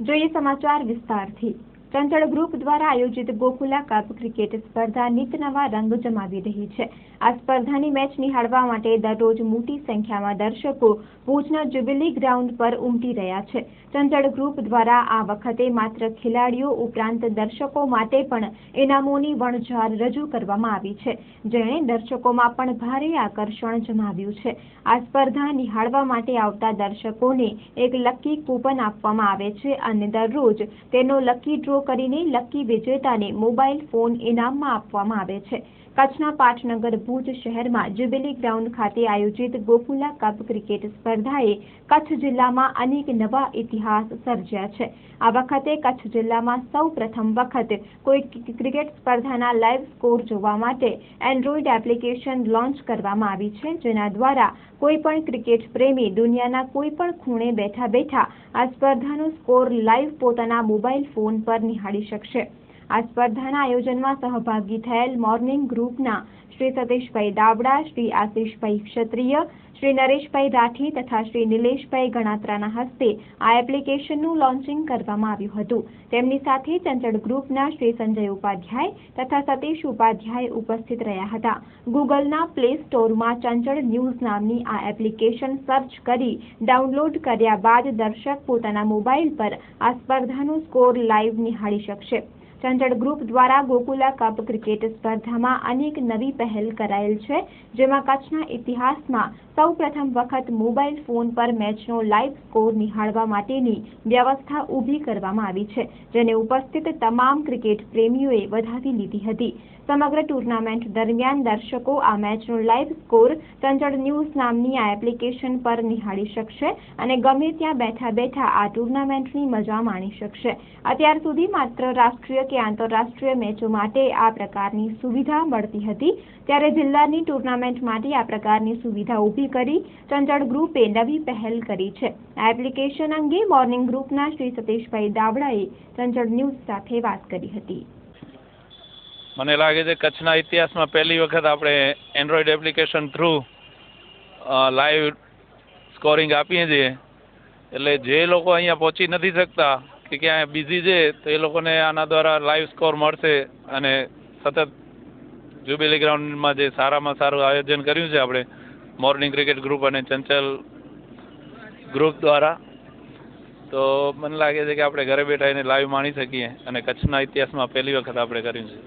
જોઈએ સમાચાર વિસ્તારથી। ચંચળ ગ્રુપ દ્વારા આયોજિત ગોકુલા કપ ક્રિકેટ સ્પર્ધા નિત નવા રંગ જમાવી રહી છે। આ સ્પર્ધાની મેચ નિહાળવા માટે દરરોજ મોટી સંખ્યામાં દર્શકો ભુજના જ્યુબિલી ગ્રાઉન્ડ પર ઉમટી રહ્યા છે। ચંચળ ગ્રુપ દ્વારા આ વખતે માત્ર ખેલાડીઓ ઉપરાંત દર્શકો માટે પણ ઇનામોની વણઝાર રજૂ કરવામાં આવી છે, જેણે દર્શકોમાં પણ ભારે આકર્ષણ જમાવ્યું છે। આ સ્પર્ધા નિહાળવા માટે આવતા દર્શકોને એક લકી કૂપન આપવામાં આવે છે અને દરરોજ તેનો લકી ડ્રો કરીને લકી વિજેતાને મોબાઈલ ફોન ઇનામમાં આપવામાં આવે છે। કચ્છના પાટનગર ભુજ શહેરમાં જ્યુબિલી ગ્રાઉન્ડ ખાતે આયોજિત ગોકુલા કપ ક્રિકેટ સ્પર્ધાએ કચ્છ જિલ્લામાં અનેક નવા ઇતિહાસ સર્જ્યા છે। આ વખતે કચ્છ જિલ્લામાં સૌ પ્રથમ વખત કોઈ ક્રિકેટ સ્પર્ધાના લાઈવ સ્કોર જોવા માટે એન્ડ્રોઈડ એપ્લિકેશન લોન્ચ કરવામાં આવી છે, જેના દ્વારા કોઈ પણ ક્રિકેટ પ્રેમી દુનિયાના કોઈ પણ ખૂણે બેઠા બેઠા આ સ્પર્ધાનો સ્કોર લાઈવ પોતાના મોબાઈલ ફોન પર નિહાળી શકશે। આ સ્પર્ધાના આયોજનમાં સહભાગી થયેલ મોર્નિંગ ગ્રુપના શ્રી સતીશભાઈ દાવડા, શ્રી આશિષભાઈ ક્ષત્રિય, શ્રી નરેશભાઈ રાઠી તથા શ્રી નિલેશભાઈ ગણાત્રાના હસ્તે આ એપ્લિકેશનનું લોન્ચિંગ કરવામાં આવ્યું હતું। તેમની સાથે ચંચળ ગ્રુપના શ્રી સંજય ઉપાધ્યાય તથા સતીશ ઉપાધ્યાય ઉપસ્થિત રહ્યા હતા। ગૂગલના પ્લે સ્ટોરમાં ચંચળ ન્યૂઝ નામની આ એપ્લિકેશન સર્ચ કરી ડાઉનલોડ કર્યા બાદ દર્શક પોતાના મોબાઈલ પર આ સ્પર્ધાનો સ્કોર લાઈવ નિહાળી શકશે। ચંચળ ગ્રુપ દ્વારા ગોકુલા કપ ક્રિકેટ સ્પર્ધામાં અનેક નવી પહેલ કરાયેલ છે, જેમાં કચ્છના ઇતિહાસમાં સૌ પ્રથમ વખત મોબાઈલ ફોન પર મેચનો લાઈવ સ્કોર નિહાળવા માટેની વ્યવસ્થા ઊભી કરવામાં આવી છે, જેને ઉપસ્થિત તમામ ક્રિકેટ પ્રેમીઓએ વધાવી લીધી હતી। સમગ્ર ટુર્નામેન્ટ દરમિયાન દર્શકો આ મેચનો લાઈવ સ્કોર ચંચળ ન્યૂઝ નામની આ એપ્લિકેશન પર નિહાળી શકશે અને ગમે ત્યાં બેઠા બેઠા આ ટુર્નામેન્ટની મજા માણી શકશે। અત્યાર સુધી માત્ર રાષ્ટ્રીય કે આંતરરાષ્ટ્રીય મેચો માટે આ પ્રકારની સુવિધા મળતી હતી, ત્યારે જિલ્લાની ટુર્નામેન્ટ માટે આ પ્રકારની સુવિધા ઊભી કરી ચંચળ ગ્રુપે નવી પહેલ કરી છે। આ એપ્લિકેશન અંગે મોર્નિંગ ગ્રુપના શ્રી સતીશભાઈ દાવડાએ ચંચળ ન્યૂઝ સાથે વાત કરી હતી। મને લાગે છે કચ્છના ઇતિહાસમાં પહેલી વખત આપણે Android application through live scoring આપીએ છીએ, એટલે જે લોકો અહીંયા પહોંચી નથી શકતા કે ક્યાંય બિઝી છે તો એ લોકોને આના દ્વારા લાઈવ સ્કોર મળશે અને સતત જ્યુબિલી ગ્રાઉન્ડમાં જે સારામાં સારું આયોજન કર્યું છે આપણે મોર્નિંગ ક્રિકેટ ગ્રુપ અને ચંચલ ગ્રુપ દ્વારા, તો મને લાગે છે કે આપણે ઘરે બેઠા એને લાઈવ માણી શકીએ અને કચ્છના ઇતિહાસમાં પહેલી વખત આપણે કર્યું છે।